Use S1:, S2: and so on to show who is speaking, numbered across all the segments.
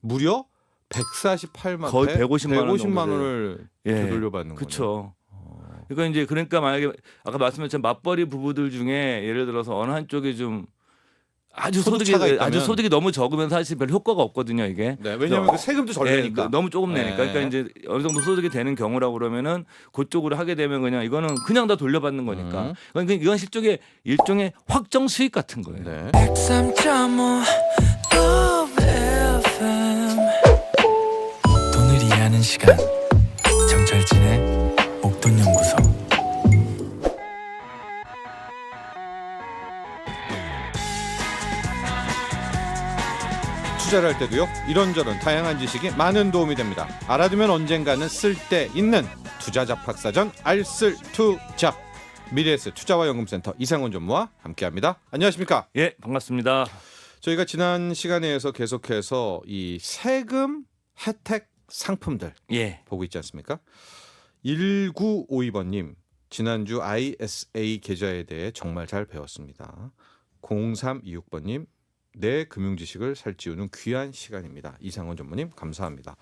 S1: 무려 148만
S2: 거의 150만
S1: 원을 되돌려받는 거죠.
S2: 그렇죠. 그러니까 만약에 아까 말씀하신 맞벌이 부부들 중에 예를 들어서 어느 한쪽이 좀 아주 소득이 너무 적으면 사실 별 효과가 없거든요, 이게.
S1: 네, 왜냐하면 세금도 덜 내니까.
S2: 너무 조금 내니까.
S1: 네.
S2: 그러니까 이제 어느 정도 소득이 되는 경우라고 그러면은 그쪽으로 하게 되면 그냥 이거는 그냥 다 돌려받는 거니까. 그러니까 이건 일종의 확정 수익 같은 거예요.
S1: 네.
S3: 103.5 FM 돈을 이해하는 시간 정철진의 목돈연구소.
S1: 투자를 할 때도요. 이런저런 다양한 지식이 많은 도움이 됩니다. 알아두면 언젠가는 쓸데있는 투자잡학사전 알쓸투잡. 미래에셋 투자와 연금센터 이상훈 전무와 함께합니다. 안녕하십니까?
S2: 예, 반갑습니다.
S1: 저희가 지난 시간에서 계속해서 이 세금 혜택 상품들 보고 있지 않습니까? 1952번님 지난주 ISA 계좌에 대해 정말 잘 배웠습니다. 0326번님 내 금융지식을 살찌우는 귀한 시간입니다. 이상원 전무님 감사합니다.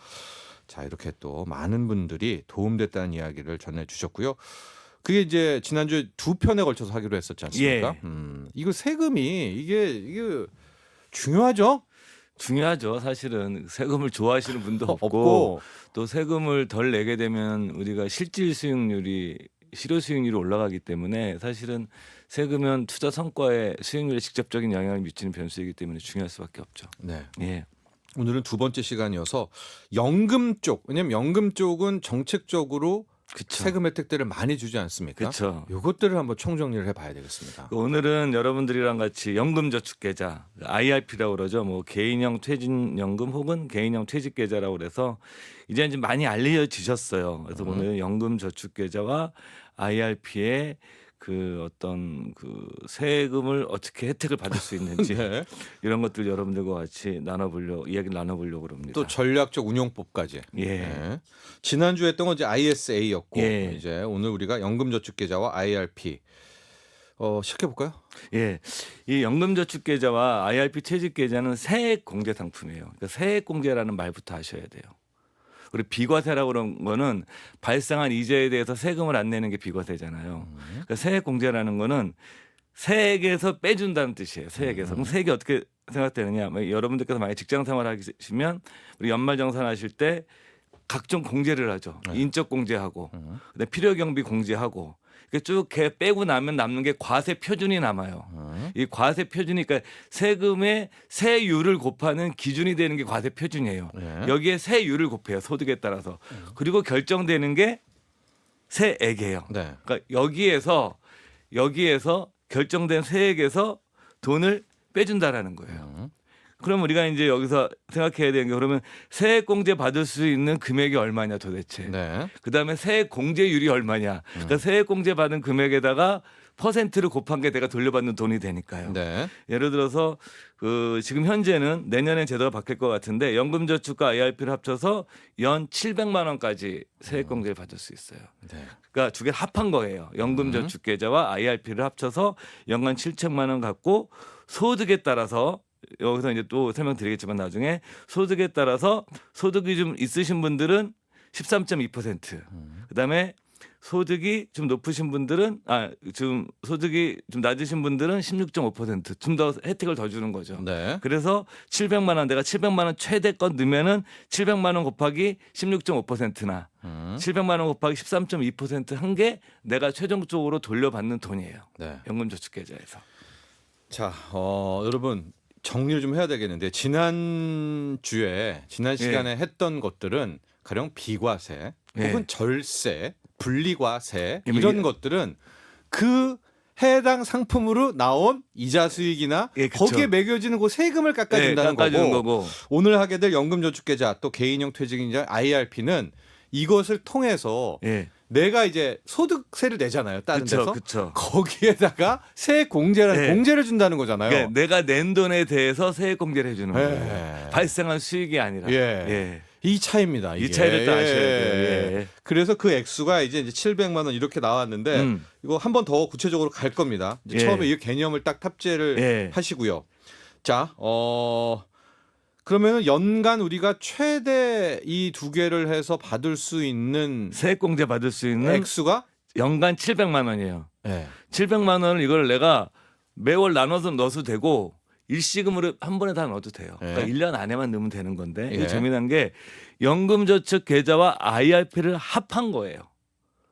S1: 자, 이렇게 또 많은 분들이 도움됐다는 이야기를 전해주셨고요. 그게 이제 지난주에 두 편에 걸쳐서 하기로 했었지 않습니까? 이거 세금이 이게 중요하죠?
S2: 중요하죠. 사실은 세금을 좋아하시는 분도 없고 또 세금을 덜 내게 되면 우리가 실질 수익률이 실효 수익률이 올라가기 때문에 사실은 세금은 투자 성과에 수익률에 직접적인 영향을 미치는 변수이기 때문에 중요할 수밖에 없죠.
S1: 네.
S2: 예.
S1: 오늘은 두 번째 시간이어서 연금 쪽, 왜냐하면 연금 쪽은 정책적으로
S2: 그쵸.
S1: 세금 혜택들을 많이 주지 않습니까?
S2: 그렇죠.
S1: 이것들을 한번 총정리를 해봐야 되겠습니다.
S2: 오늘은 여러분들이랑 같이 연금저축계좌 IRP라고 그러죠. 뭐 개인형 퇴직연금 혹은 개인형 퇴직계좌라고 그래서 이제 많이 알려지셨어요. 그래서 오늘 연금저축계좌와 IRP의 그 어떤 그 세금을 어떻게 혜택을 받을 수 있는지
S1: 네.
S2: 이런 것들 여러분들과 같이 이야기를 나눠보려고 합니다.
S1: 또 전략적 운용법까지.
S2: 예.
S1: 네. 지난주에 했던 건 이제 ISA였고
S2: 예.
S1: 이제 오늘 우리가 연금저축계좌와 IRP 시작해 볼까요?
S2: 예, 이 연금저축계좌와 IRP 퇴직계좌는 세액공제 상품이에요. 그러니까 세액공제라는 말부터 하셔야 돼요. 그리고 비과세라고 그런 거는 발생한 이자에 대해서 세금을 안 내는 게 비과세잖아요. 그러니까 세액공제라는 거는 세액에서 빼준다는 뜻이에요. 세액에서. 그럼 세액이 어떻게 생각되느냐? 여러분들께서 만약 직장 생활하시면 우리 연말정산 하실 때 각종 공제를 하죠. 인적 공제하고 그다음에 필요경비 공제하고 쭉 빼고 나면 남는 게 과세 표준이 남아요. 이 과세 표준이 그러니까 세금의 세율을 곱하는 기준이 되는 게 과세 표준이에요. 여기에 세율을 곱해요. 소득에 따라서. 그리고 결정되는 게 세액이에요.
S1: 네.
S2: 그러니까 여기에서 결정된 세액에서 돈을 빼준다라는 거예요. 그럼 우리가 이제 여기서 생각해야 되는 게 그러면 세액공제 받을 수 있는 금액이 얼마냐 도대체.
S1: 네.
S2: 그다음에 세액공제율이 얼마냐. 그러니까 세액공제 받은 금액에다가 퍼센트를 곱한 게 내가 돌려받는 돈이 되니까요.
S1: 네.
S2: 예를 들어서 지금 현재는 내년에 제도가 바뀔 것 같은데 연금저축과 IRP를 합쳐서 연 700만 원까지 세액공제를 받을 수 있어요.
S1: 네.
S2: 그러니까 두 개 합한 거예요. 연금저축계좌와 IRP를 합쳐서 연간 7천만 원 갖고 소득에 따라서 여기서 이제 또 설명드리겠지만 나중에 소득에 따라서 소득이 좀 있으신 분들은 13.2%, 그다음에 소득이 좀 높으신 분들은 좀 소득이 좀 낮으신 분들은 16.5% 좀 더 혜택을 더 주는 거죠.
S1: 네.
S2: 그래서 700만 원 내가 700만 원 최대껏 넣으면은 700만 원 곱하기 16.5%나 700만 원 곱하기 13.2% 한 게 내가 최종적으로 돌려받는 돈이에요.
S1: 네.
S2: 연금저축계좌에서.
S1: 자, 여러분 정리를 좀 해야 되겠는데 지난 시간에 했던 것들은 가령 비과세 혹은 절세, 분리과세 이런 것들은 그 해당 상품으로 나온 이자 수익이나 거기에 매겨지는 그 세금을 깎아준다는 거고 오늘 하게 될 연금저축계좌 또 개인형 퇴직인자 IRP는 이것을 통해서 내가 이제 소득세를 내잖아요. 다른 데서.
S2: 그쵸.
S1: 거기에다가 세액 공제를 준다는 거잖아요.
S2: 그러니까 내가 낸 돈에 대해서 세액 공제를 해주는 거예요. 발생한 수익이 아니라.
S1: 이 차이입니다. 이게.
S2: 이 차이를 또 아셔야 돼요.
S1: 그래서 그 액수가 이제 700만 원 이렇게 나왔는데 이거 한 번 더 구체적으로 갈 겁니다. 이제 처음에 이 개념을 딱 탑재를 하시고요. 자, 그러면 연간 우리가 최대 이 두 개를 해서 받을 수 있는
S2: 세액공제 받을 수 있는
S1: 액수가
S2: 연간 700만 원이에요.
S1: 네.
S2: 700만 원을 이걸 내가 매월 나눠서 넣어도 되고 일시금으로 한 번에 다 넣어도 돼요. 그러니까
S1: 예.
S2: 1년 안에만 넣으면 되는 건데
S1: 예.
S2: 이게 재미난 게 연금저축 계좌와 IRP를 합한 거예요.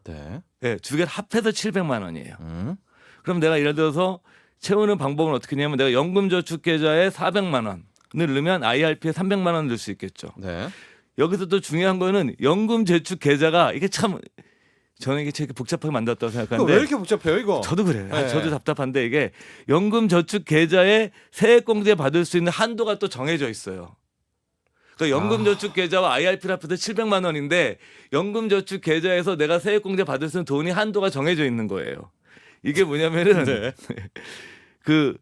S1: 네.
S2: 네, 두 개를 합해서 700만 원이에요. 그럼 내가 예를 들어서 채우는 방법은 어떻게 하냐면 내가 연금저축 계좌에 400만 원을 넣으면 IRP에 300만 원 넣을 수 있겠죠.
S1: 네.
S2: 여기서 또 중요한 거는 연금저축 계좌가 이게 참 저는 이게 되게 복잡하게 만들었다고
S1: 그거
S2: 생각하는데
S1: 왜 이렇게 복잡해요, 이거?
S2: 저도 그래요.
S1: 네.
S2: 저도 답답한데 이게 연금저축 계좌에 세액공제 받을 수 있는 한도가 또 정해져 있어요. 그러니까 연금저축 계좌와 IRP를 합해서 700만 원인데 연금저축 계좌에서 내가 세액공제 받을 수 있는 돈이 한도가 정해져 있는 거예요. 이게 뭐냐면은
S1: 네.
S2: 그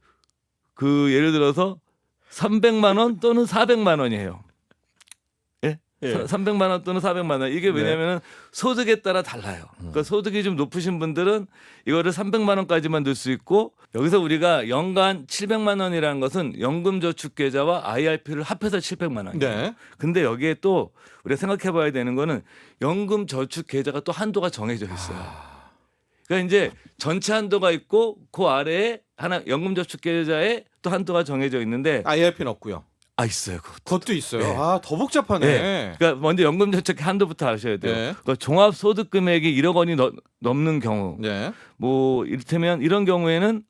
S2: 예를 들어서 300만 원 또는 400만 원이에요. 예?
S1: 예.
S2: 300만 원 또는 400만 원. 이게 왜냐면은 소득에 따라 달라요. 그러니까 소득이 좀 높으신 분들은 이거를 300만 원까지만 넣을 수 있고 여기서 우리가 연간 700만 원이라는 것은 연금저축 계좌와 IRP를 합해서 700만 원이에요.
S1: 네.
S2: 근데 여기에 또 우리가 생각해 봐야 되는 거는 연금저축 계좌가 또 한도가 정해져 있어요. 그러니까 이제 전체 한도가 있고 그 아래에 하나 연금저축 계좌에 또 한도가 정해져 있는데
S1: IRP는 없고요.
S2: 있어요.
S1: 그것도 있어요.
S2: 네.
S1: 아, 더 복잡하네.
S2: 네. 그러니까 먼저 연금저축 한도부터 아셔야 돼요.
S1: 네.
S2: 그러니까 종합소득금액이 1억 원이 넘는 경우,
S1: 네.
S2: 뭐 이를테면 이런 경우에는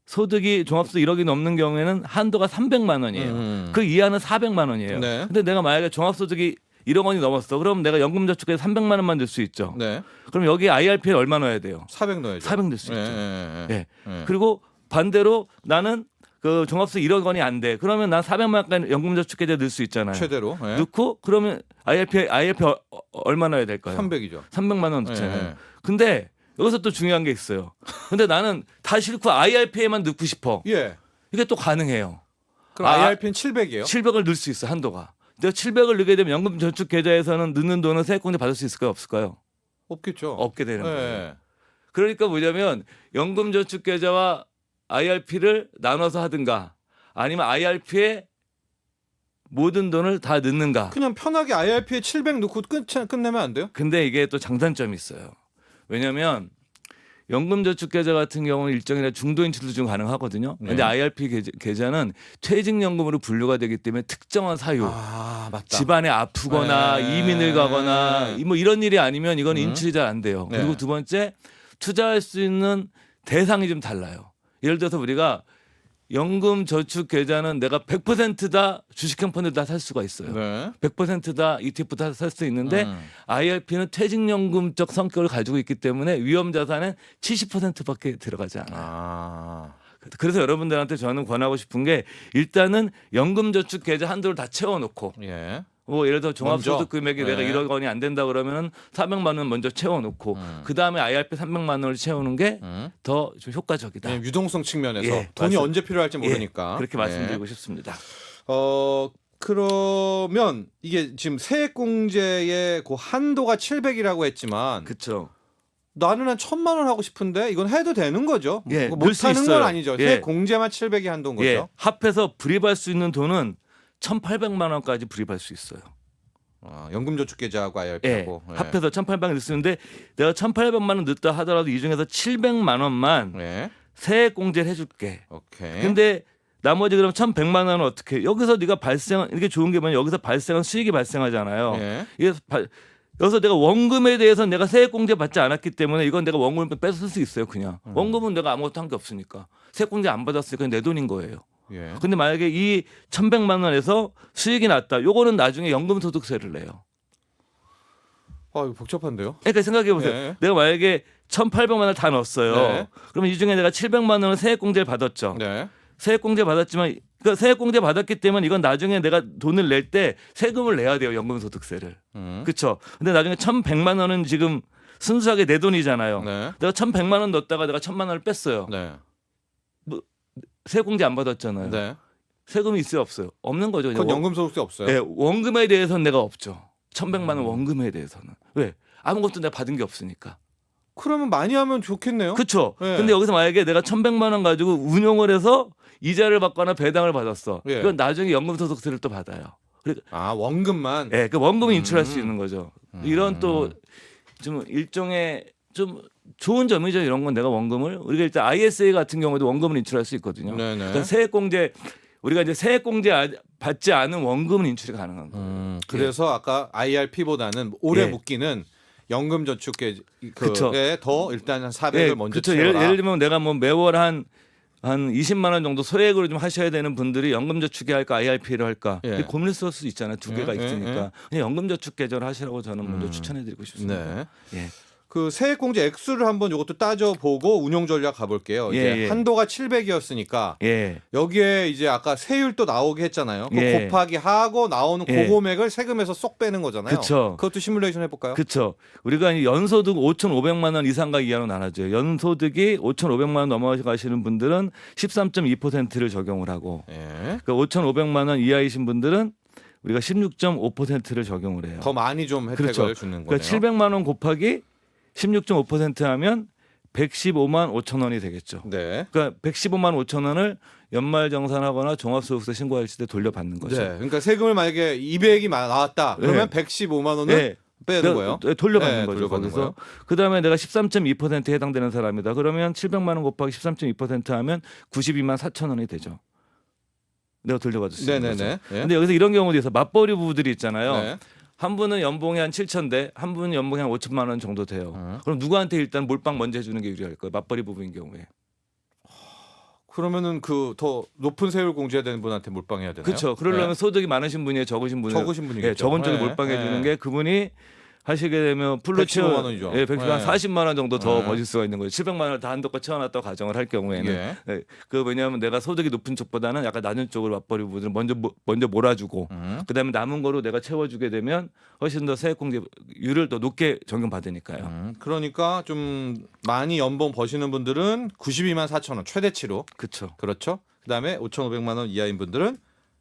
S2: 소득이 종합소득 1억이 넘는 경우에는 한도가 300만 원이에요. 그 이하는 400만 원이에요.
S1: 네.
S2: 근데 내가 만약에 종합소득이 1억 원이 넘었어. 그럼 내가 연금저축에 300만 원만 넣을 수 있죠.
S1: 네.
S2: 그럼 여기 IRP에 얼마 넣어야 돼요?
S1: 400 넣어야죠.
S2: 400 넣을 수 있죠.
S1: 네.
S2: 예.
S1: 네.
S2: 그리고 반대로 나는 그 종합소득 1억 원이 안 돼. 그러면 난 400만 원까지 연금저축계좌에 넣을 수 있잖아요.
S1: 최대로. 네.
S2: 넣고 그러면 IRP 얼마 넣어야 될까요?
S1: 300이죠.
S2: 300만 원 넣잖아요.
S1: 네.
S2: 근데 여기서 또 중요한 게 있어요. 근데 나는 다 싫고 IRP에만 넣고 싶어.
S1: 예.
S2: 이게 또 가능해요.
S1: 그럼 IRP는 700이에요?
S2: 700을 넣을 수 있어 한도가. 내가 700을 넣게 되면 연금저축 계좌에서는 넣는 돈은 세액공제 받을 수 있을까요? 없을까요?
S1: 없겠죠.
S2: 없게 되는 거예요.
S1: 네.
S2: 그러니까 뭐냐면 연금저축 계좌와 IRP를 나눠서 하든가 아니면 IRP에 모든 돈을 다 넣는가.
S1: 그냥 편하게 IRP에 700 넣고 끝내면 안 돼요?
S2: 근데 이게 또 장단점이 있어요. 왜냐하면 연금저축계좌 같은 경우는 일정이나 중도인 출도 가능하거든요.
S1: 네.
S2: 근데 IRP 계좌는 퇴직연금으로 분류가 되기 때문에 특정한 사유,
S1: 아, 맞다.
S2: 집안에 아프거나
S1: 네.
S2: 이민을 가거나 뭐 이런 일이 아니면 이건
S1: 음.
S2: 인출이 잘 안 돼요.
S1: 네.
S2: 그리고 두 번째 투자할 수 있는 대상이 좀 달라요. 예를 들어서 우리가 연금저축계좌는 내가 100%다 주식형 펀드 다 살 수가 있어요.
S1: 네.
S2: 100%다 ETF 다 살 수 있는데 IRP는 퇴직연금적 성격을 가지고 있기 때문에 위험자산은 70%밖에 들어가지 않아요.
S1: 아.
S2: 그래서 여러분들한테 저는 권하고 싶은 게 일단은 연금저축계좌 한도를 다 채워놓고
S1: 예.
S2: 뭐 예를 들어 종합소득 금액이
S1: 네.
S2: 내가 1억 원이 안 된다 그러면은 400만 원 먼저 채워놓고 그 다음에 IRP 300만 원을 채우는 게 더 좀 효과적이다.
S1: 네, 유동성 측면에서
S2: 예,
S1: 돈이
S2: 맞습니다.
S1: 언제 필요할지
S2: 예,
S1: 모르니까.
S2: 그렇게 말씀드리고 싶습니다.
S1: 그러면 이게 지금 세액공제의 그 한도가 700이라고 했지만
S2: 그렇죠.
S1: 나는 한 1,000만 원 하고 싶은데 이건 해도 되는 거죠?
S2: 예,
S1: 뭐
S2: 넣을 수
S1: 못하는
S2: 있어요.
S1: 건 아니죠.
S2: 예.
S1: 세액공제만 700이 한도인 거죠.
S2: 예, 합해서 불입할 수 있는 돈은 1,800만 원까지 불입할 수 있어요.
S1: 연금저축계좌하고
S2: 예,
S1: IRP하고.
S2: 합해서 1,800만 넣었는데 내가 1,800만 원 넣었다 하더라도 이 중에서 700만 원만
S1: 예.
S2: 세액 공제를 해줄게.
S1: 오케이.
S2: 근데 나머지 그럼 1,100만 원은 어떻게? 해? 여기서 네가 이게 좋은 게 뭐냐? 여기서 발생한 수익이 발생하잖아요.
S1: 예.
S2: 여기서 내가 원금에 대해서 내가 세액 공제 받지 않았기 때문에 이건 내가 원금을 뺏을 수 있어요, 그냥. 원금은 내가 아무것도 한 게 없으니까. 세액 공제 안 받았으니까 내 돈인 거예요.
S1: 예.
S2: 근데 만약에 이 1,100만 원에서 수익이 났다. 요거는 나중에 연금소득세를 내요.
S1: 이거 복잡한데요?
S2: 그러니까 생각해 보세요.
S1: 네.
S2: 내가 만약에 1,800만 원을 다 넣었어요.
S1: 네.
S2: 그러면 이 중에 내가 700만 원을 세액공제를 받았죠.
S1: 네.
S2: 세액공제 받았지만 그러니까 세액공제 받았기 때문에 이건 나중에 내가 돈을 낼 때 세금을 내야 돼요. 연금소득세를. 그렇죠. 근데 나중에 1,100만 원은 지금 순수하게 내 돈이잖아요.
S1: 네.
S2: 내가 1,100만 원 넣었다가 내가 1,000만 원을 뺐어요.
S1: 네.
S2: 세액공제 안 받았잖아요.
S1: 네.
S2: 세금이 있어요, 없어요? 없는 거죠.
S1: 그건 연금소득세 없어요.
S2: 네, 원금에 대해서는 내가 없죠. 1,100만 원 원금에 대해서는. 왜? 아무것도 내가 받은 게 없으니까.
S1: 그러면 많이 하면 좋겠네요.
S2: 그렇죠.
S1: 예.
S2: 근데 여기서 만약에 내가 1,100만 원 가지고 운용을 해서 이자를 받거나 배당을 받았어.
S1: 예.
S2: 그건 나중에 연금소득세를 또 받아요.
S1: 아 원금만.
S2: 예, 그 원금을 인출할 수 있는 거죠.
S1: 음.
S2: 이런 또 좀 일종의 좀 좋은 점이죠. 이런 건 내가 원금을 우리가 일단 ISA 같은 경우도 원금을 인출할 수 있거든요.
S1: 네네.
S2: 그러니까 세액공제 우리가 이제 세액공제 받지 않은 원금은 인출이 가능한 거예요.
S1: 그래서 아까 IRP보다는 오래
S2: 예.
S1: 묶이는 연금저축에
S2: 그쵸.
S1: 그에 더 일단 한 400을 먼저
S2: 그쵸.
S1: 채워라.
S2: 예를 들면 내가 뭐 매월 한 20만 원 정도 소액으로 좀 하셔야 되는 분들이 연금저축에 할까 IRP를 할까
S1: 예.
S2: 고민했을 수 있잖아요. 두 개가
S1: 예, 예,
S2: 있으니까 그냥 연금저축 계좌를 하시라고 저는 먼저 추천해드리고 싶습니다.
S1: 네.
S2: 예.
S1: 그 세액공제 액수를 한번 이것도 따져보고 운용 전략 가볼게요. 이제
S2: 예, 예.
S1: 한도가 700이었으니까
S2: 예.
S1: 여기에 이제 아까 세율 또 나오게 했잖아요. 그
S2: 예.
S1: 곱하기 하고 나오는
S2: 예.
S1: 고금액을 세금에서 쏙 빼는 거잖아요.
S2: 그쵸.
S1: 그것도 시뮬레이션 해볼까요?
S2: 그렇죠. 우리가 이 연소득 5,500만 원 이상과 이하로 나눠줘요. 연소득이 5,500만 원 넘어가시는 분들은 13.2%를 적용을 하고
S1: 예.
S2: 그 5,500만 원 이하이신 분들은 우리가 16.5%를 적용을 해요.
S1: 더 많이 좀 혜택을
S2: 그렇죠.
S1: 주는 거네요.
S2: 그러니까 700만 원 곱하기 16.5% 하면 115만 5천 원이 되겠죠.
S1: 네.
S2: 그러니까 115만 5천 원을 연말정산하거나 종합소득세 신고할 때 돌려받는 거죠.
S1: 네. 그러니까 세금을 만약에 200이 나왔다. 그러면 115만 원을
S2: 네.
S1: 빼는 거예요.
S2: 돌려받는
S1: 네,
S2: 거죠.
S1: 돌려받는
S2: 거기서
S1: 거예요.
S2: 그다음에 내가 13.2%에 해당되는 사람이다. 그러면 700만 원 곱하기 13.2% 하면 92만 4천 원이 되죠. 내가 돌려받을 수 있는 거죠.
S1: 네네네. 예.
S2: 근데 여기서 이런 경우도 있어요. 맞벌이 부부들이 있잖아요.
S1: 네.
S2: 한 분은 연봉이 한 7천대, 한 분은 연봉이 한 5천만 원 정도 돼요. 그럼 누구한테 일단 몰빵 먼저 해주는 게 유리할까요? 맞벌이 부부인 경우에.
S1: 그러면은 그 더 높은 세율 공제해야 되는 분한테 몰빵해야 되나요?
S2: 그렇죠. 그러려면
S1: 네.
S2: 소득이 많으신 분이에요, 적으신 분이에요.
S1: 적으신 분이겠죠.
S2: 예, 적은 쪽에
S1: 네.
S2: 몰빵해 주는
S1: 네.
S2: 게 그분이 하시게 되면 풀로
S1: 115만 원이죠.
S2: 예, 115만
S1: 네.
S2: 40만 원 정도 더
S1: 네.
S2: 버실 수가 있는 거예요. 700만 원을 다 한도껏 채워놨다고 가정을 할 경우에는
S1: 예.
S2: 예, 그 왜냐하면 내가 소득이 높은 쪽보다는 약간 낮은 쪽으로 맞벌이 부분을 먼저 몰아주고 그다음에 남은 거로 내가 채워주게 되면 훨씬 더 세액공제율을 더 높게 적용받으니까요.
S1: 그러니까 좀 많이 연봉 버시는 분들은 92만 4천 원 최대치로
S2: 그렇죠.
S1: 그렇죠. 그다음에 5,500만 원 이하인 분들은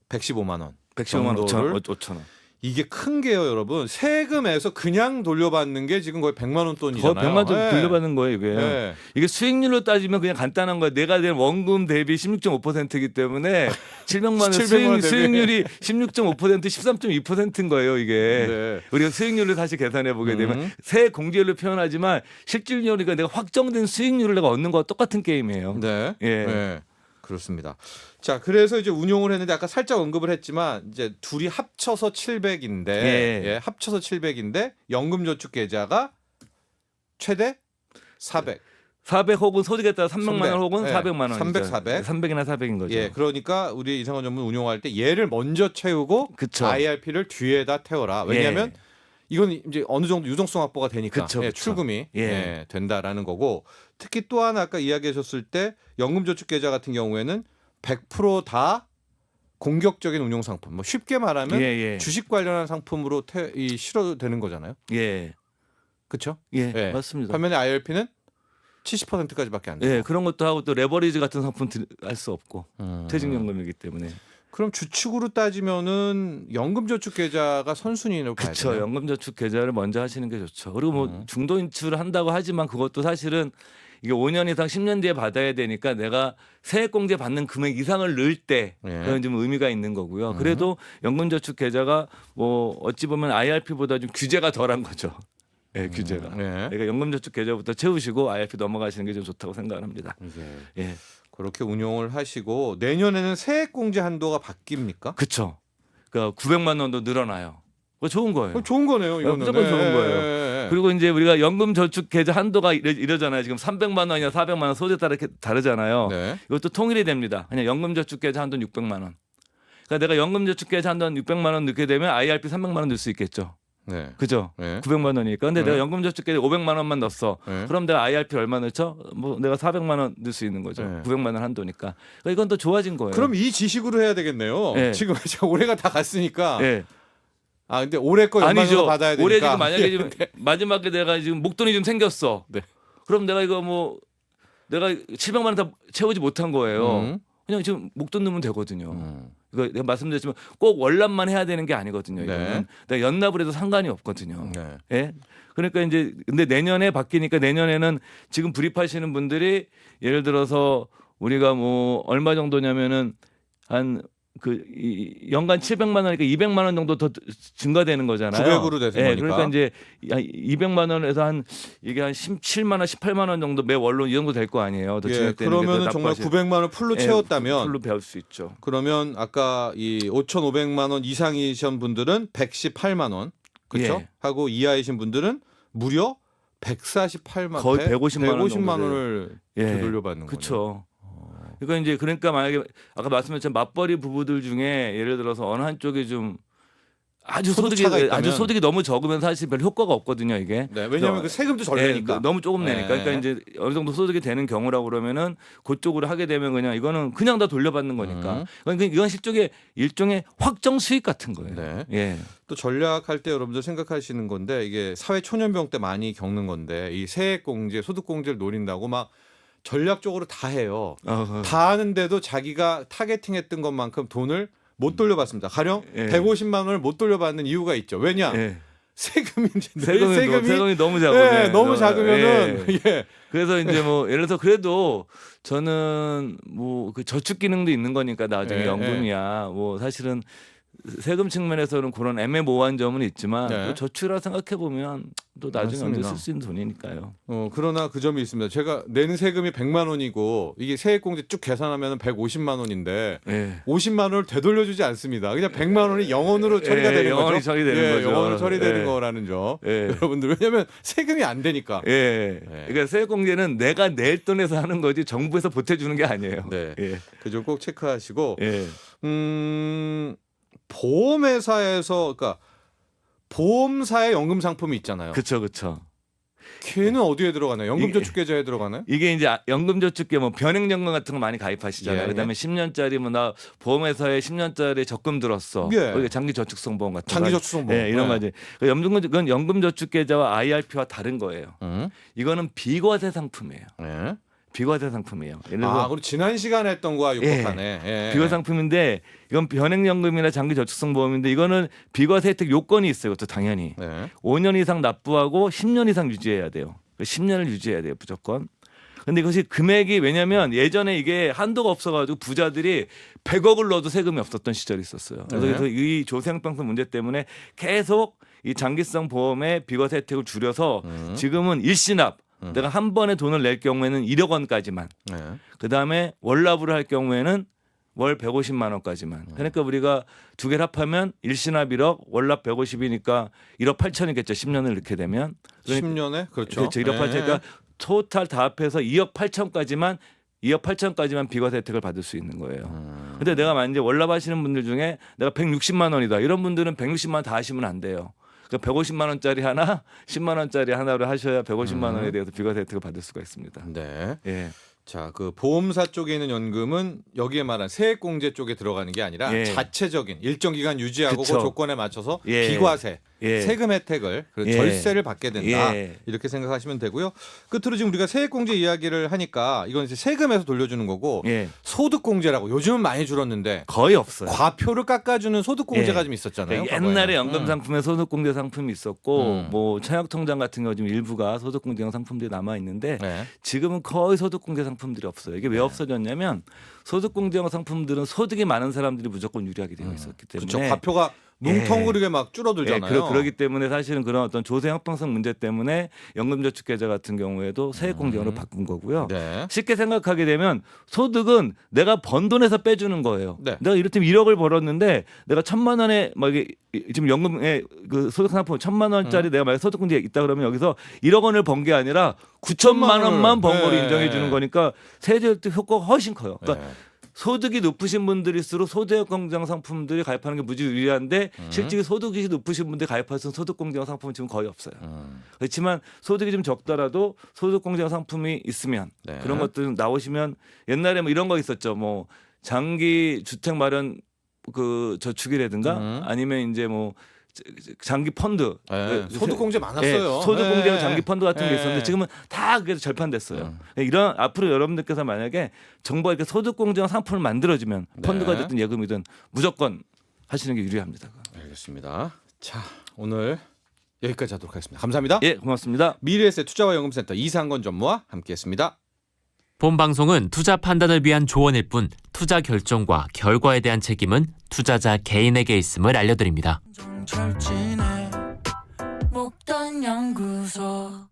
S1: 115만 원.
S2: 115만 5천 원.
S1: 이게 큰 게요, 여러분. 세금에서 그냥 돌려받는 게 지금 거의 100만 원 돈이잖아요.
S2: 거의 100만 원
S1: 네.
S2: 돌려받는 거예요, 이게.
S1: 네.
S2: 이게 수익률로 따지면 그냥 간단한 거예요. 내가 낸 원금 대비 16.5%이기 때문에 700만 원
S1: 700만 원 대비.
S2: 수익률이 16.5% 13.2%인 거예요, 이게.
S1: 네.
S2: 우리가 수익률을 다시 계산해 보게 되면 세액 공제율로 표현하지만 실질률이니까 내가 확정된 수익률을 내가 얻는 거와 똑같은 게임이에요.
S1: 네.
S2: 예.
S1: 네. 그렇습니다. 자, 그래서 이제 운용을 했는데 아까 살짝 언급을 했지만 이제 둘이 합쳐서 700인데
S2: 예.
S1: 합쳐서 700인데 연금저축 계좌가 최대 400.
S2: 400 혹은 소득에 따라 300만
S1: 300.
S2: 원 혹은
S1: 예.
S2: 400만 원.
S1: 300, 400.
S2: 300이나 400인 거죠.
S1: 예, 그러니까 우리 이상원 전문 운용할 때 얘를 먼저 채우고
S2: 그쵸.
S1: IRP를 뒤에다 태워라. 왜냐하면
S2: 예.
S1: 이건 이제 어느 정도 유동성 확보가 되니까
S2: 그쵸,
S1: 예,
S2: 그쵸.
S1: 출금이
S2: 예.
S1: 예, 된다라는 거고 특히 또 하나 아까 이야기하셨을 때 연금저축 계좌 같은 경우에는 100%다 공격적인 운용 상품. 뭐 쉽게 말하면
S2: 예.
S1: 주식 관련한 상품으로 실어되는 거잖아요.
S2: 예.
S1: 그렇죠?
S2: 예.
S1: 예.
S2: 맞습니다.
S1: 반면에 IRP는 70%까지밖에 안 돼요.
S2: 예, 그런 것도 하고 또 레버리지 같은 상품 할 수 없고
S1: 음.
S2: 퇴직연금이기 때문에.
S1: 그럼 주축으로 따지면은 연금저축 계좌가 선순위로 가야
S2: 그렇죠.
S1: 돼요.
S2: 연금저축 계좌를 먼저 하시는 게 좋죠. 그리고 뭐 중도 인출을 한다고 하지만 그것도 사실은 이게 5년 이상 10년 뒤에 받아야 되니까 내가 세액공제 받는 금액 이상을 넣을 때
S1: 예.
S2: 그런 좀 의미가 있는 거고요. 그래도 연금저축 계좌가 뭐 어찌 보면 IRP보다 좀 규제가 덜한 거죠. 예, 규제가.
S1: 예.
S2: 그러니까 연금저축 계좌부터 채우시고 IRP 넘어가시는 게 좀 좋다고 생각을 합니다. 예,
S1: 그렇게 운용을 하시고 내년에는 세액공제 한도가 바뀝니까?
S2: 그렇죠. 그러니까 900만 원도 늘어나요. 그거 좋은 거예요.
S1: 좋은 거네요. 이거는.
S2: 무조건 좋은 거예요.
S1: 예.
S2: 그리고 이제 우리가 연금저축 계좌 한도가 이러잖아요. 지금 300만 원이나 400만 원 소득에 따라 이렇게 다르잖아요.
S1: 네.
S2: 이것도 통일이 됩니다. 그냥 연금저축 계좌 한도는 600만 원. 그러니까 내가 연금저축 계좌 한도는 600만 원 넣게 되면 IRP 300만 원 넣을 수 있겠죠.
S1: 네.
S2: 그죠?
S1: 네.
S2: 900만 원이니까. 근데
S1: 네.
S2: 내가 연금저축 계좌 500만 원만 넣었어.
S1: 네.
S2: 그럼 내가 IRP 얼마 넣죠? 뭐 내가 400만 원 넣을 수 있는 거죠.
S1: 네.
S2: 900만 원 한도니까. 그러니까 이건 또 좋아진 거예요.
S1: 그럼 이 지식으로 해야 되겠네요.
S2: 예.
S1: 지금 제가 올해가 다 갔으니까.
S2: 예.
S1: 아 근데 올해 거 연말로
S2: 아니죠.
S1: 받아야 되니까.
S2: 올해 지금 만약에 지금 마지막에 내가 지금 목돈이 좀 생겼어.
S1: 네.
S2: 그럼 내가 이거 뭐 내가 700만 원 다 채우지 못한 거예요. 그냥 지금 목돈 넣으면 되거든요. 이거 내가 말씀드렸지만 꼭 월납만 해야 되는 게 아니거든요. 이거는 내가 연납을 해도 상관이 없거든요.
S1: 네.
S2: 예. 그러니까 이제 근데 내년에 바뀌니까 내년에는 지금 불입하시는 분들이 예를 들어서 우리가 뭐 얼마 정도냐면은 한 연간 700만 원이니까 200만 원 정도 더 증가되는 거잖아요.
S1: 900으로 되는
S2: 예,
S1: 거니까.
S2: 그러니까 이제 200만 원에서 한 이게 한 17만 원, 18만 원 정도 매 월로 이 정도 될 거 아니에요. 더
S1: 예,
S2: 증액되는 게
S1: 그러면은
S2: 더
S1: 정말
S2: 나빠지-
S1: 900만 원 풀로
S2: 예,
S1: 채웠다면
S2: 풀로 배울 수 있죠.
S1: 그러면 아까 이 5,500만 원 이상이신 분들은 118만 원 그렇죠?
S2: 예.
S1: 하고 이하이신 분들은 무려 148만
S2: 거의 150만 원
S1: 150만
S2: 정도
S1: 원을
S2: 예.
S1: 되돌려받는 거죠.
S2: 그렇죠. 그러니까 만약에 아까 말씀하신 맞벌이 부부들 중에 예를 들어서 어느 한쪽이 좀 아주
S1: 소득
S2: 소득이
S1: 차가 있다면.
S2: 아주 소득이 너무 적으면 사실 별 효과가 없거든요, 이게.
S1: 네, 왜냐하면 그 세금도 절 내니까.
S2: 너무 조금 내니까.
S1: 네.
S2: 그러니까 이제 어느 정도 소득이 되는 경우라고 그러면은 그쪽으로 하게 되면 그냥 이거는 그냥 다 돌려받는 거니까. 그러니까 이건 일종의 확정 수익 같은 거예요.
S1: 네.
S2: 예.
S1: 또 전략할 때 여러분들 생각하시는 건데 이게 사회 초년병 때 많이 겪는 건데 이 세액공제, 소득공제를 노린다고 막 전략적으로 다 해요. 다 하는데도 자기가 타겟팅했던 것만큼 돈을 못 돌려받습니다. 가령
S2: 예.
S1: 150만 원을 못 돌려받는 이유가 있죠. 왜냐?
S2: 예.
S1: 세금이
S2: 세금이 너무
S1: 예,
S2: 작으면
S1: 너무 작으면은
S2: 예.
S1: 예.
S2: 그래서 이제 뭐 예를 들어서 그래도 저는 뭐 그 저축 기능도 있는 거니까 나중에
S1: 예,
S2: 연금이야 뭐 사실은 세금 측면에서는 그런 애매모호한 점은 있지만
S1: 네.
S2: 또 저축이라 생각해 보면 또 나중에 언제
S1: 맞습니다.
S2: 쓸 수 있는 돈이니까요.
S1: 그러나 그 점이 있습니다. 제가 내는 세금이 100만 원이고 이게 세액공제 쭉 계산하면 150만 원인데
S2: 예.
S1: 50만 원을 되돌려주지 않습니다. 그냥 100만 원이 영원으로 처리가
S2: 예,
S1: 되는
S2: 영원히
S1: 거죠.
S2: 처리되는 거죠.
S1: 영원으로 처리되는
S2: 예.
S1: 거라는 점.
S2: 예.
S1: 여러분들 왜냐하면 세금이 안 되니까.
S2: 예. 그러니까 세액공제는 내가 낼 돈에서 하는 거지 정부에서 보태주는 게 아니에요.
S1: 네.
S2: 예.
S1: 그 점 꼭 체크하시고
S2: 예.
S1: 보험회사에서 그러니까 보험사의 연금 상품이 있잖아요.
S2: 그렇죠.
S1: 걔는 어디에 들어가나요? 연금저축계좌에 들어가나요?
S2: 이게 이제 연금저축계 뭐 변액연금 같은 거 많이 가입하시잖아요.
S1: 예.
S2: 그다음에 10년짜리 뭐 나 보험회사에 10년짜리 적금 들었어.
S1: 예.
S2: 이게 장기저축성 보험 같은 거.
S1: 장기저축성보험.
S2: 예, 이런
S1: 네.
S2: 거지. 그건 연금저축계좌와 IRP와 다른 거예요. 이거는 비과세 상품이에요.
S1: 예.
S2: 비과세 상품이에요. 예를 들어서
S1: 그리고 지난 시간에 했던 거와 육박하네. 예.
S2: 비과세 상품인데 이건 변액연금이나 장기저축성 보험인데 이거는 비과세 혜택 요건이 있어요. 또 당연히
S1: 네.
S2: 5년 이상 납부하고 10년 이상 유지해야 돼요. 10년을 유지해야 돼요, 무조건. 근데 이것이 금액이 왜냐면 예전에 이게 한도가 없어가지고 부자들이 100억을 넣어도 세금이 없었던 시절이 있었어요. 그래서 이 조세형평성 문제 때문에 계속 이 장기성 보험의 비과세 혜택을 줄여서 지금은 일시납 내가 한 번에 돈을 낼 경우에는 1억 원까지만.
S1: 네.
S2: 그다음에 월납을 할 경우에는 월 150만 원까지만. 그러니까 우리가 두 개를 합하면 일시납 1억, 월납 150이니까 1억 8천이겠죠. 10년을 넣게 되면.
S1: 10년에 그렇죠.
S2: 그렇죠. 1억 8천이니까 토탈 다 합해서 2억 8천까지만 비과세 혜택을 받을 수 있는 거예요. 근데 내가 만약에 월납 하시는 분들 중에 내가 160만 원이다. 이런 분들은 160만 원 다 하시면 안 돼요. 그러니까 150만 원짜리 하나, 10만 원짜리 하나로 하셔야 150만 원에 대해서 비과세 혜택을 받을 수가 있습니다.
S1: 네.
S2: 예.
S1: 자, 그 보험사 쪽에 있는 연금은 여기에 말한 세액공제 쪽에 들어가는 게 아니라
S2: 예.
S1: 자체적인 일정 기간 유지하고 그
S2: 그쵸.
S1: 조건에 맞춰서
S2: 예.
S1: 비과세,
S2: 예.
S1: 세금 혜택을 그리고
S2: 예.
S1: 절세를 받게 된다.
S2: 예.
S1: 이렇게 생각하시면 되고요. 끝으로 지금 우리가 세액공제 이야기를 하니까 이건 이제 세금에서 돌려주는 거고
S2: 예.
S1: 소득공제라고 요즘은 많이 줄었는데
S2: 거의 없어요.
S1: 과표를 깎아주는 소득공제가
S2: 예.
S1: 좀 있었잖아요.
S2: 그러니까 옛날에
S1: 과거에는.
S2: 연금 상품에 소득공제 상품이 있었고
S1: 음.
S2: 뭐 청약통장 같은 거 지금 일부가 소득공제형 상품들이 남아 있는데
S1: 네.
S2: 지금은 거의 소득공제 상품들이 없어요. 이게 왜 없어졌냐면 소득공제형 상품들은 소득이 많은 사람들이 무조건 유리하게 되어 있었기 때문에
S1: 그렇죠. 과표가 뭉텅그리게 막 줄어들잖아요.
S2: 그러기 때문에 사실은 그런 어떤 조세 형평성 문제 때문에 연금저축계좌 같은 경우에도 세액공제형으로 바꾼 거고요.
S1: 네.
S2: 쉽게 생각하게 되면 소득은 내가 번 돈에서 빼주는 거예요.
S1: 네.
S2: 내가 이를테면 1억을 벌었는데 내가 1,000만 원에 막 이게 지금 연금에 그 소득 상품 1,000만 원짜리 내가 만약 소득공제 있다 그러면 여기서 1억 원을 번 게 아니라 9천만 원만 번 거로
S1: 네.
S2: 인정해 주는 거니까 세제 효과가 훨씬 커요. 그러니까
S1: 네.
S2: 소득이 높으신 분들일수록 소득공제형 상품들이 가입하는 게 무지 유리한데 실제 소득이 높으신 분들이 가입할 수 있는 소득공제형 상품은 지금 거의 없어요. 그렇지만 소득이 좀 적더라도 소득공제형 상품이 있으면
S1: 네.
S2: 그런 것들 나오시면 옛날에 뭐 이런 거 있었죠. 뭐 장기 주택 마련 그 저축이라든가 아니면 이제 뭐 장기 펀드,
S1: 네, 소득공제 많았어요.
S2: 소득공제와
S1: 네.
S2: 장기 펀드 같은 게
S1: 네.
S2: 있었는데 지금은 다 그게 절판됐어요. 이런 앞으로 여러분들께서 만약에 정부가 이렇게 소득공제형 상품을 만들어주면
S1: 네.
S2: 펀드가 됐든 예금이든 무조건 하시는 게 유리합니다.
S1: 알겠습니다. 자, 오늘 여기까지 하도록 하겠습니다. 감사합니다.
S2: 예, 고맙습니다.
S1: 미래에셋 투자와연금센터 이상건 전무와 함께했습니다.
S4: 본 방송은 투자 판단을 위한 조언일 뿐 투자 결정과 결과에 대한 책임은 투자자 개인에게 있음을 알려드립니다.
S3: 정철진의 목돈 연구소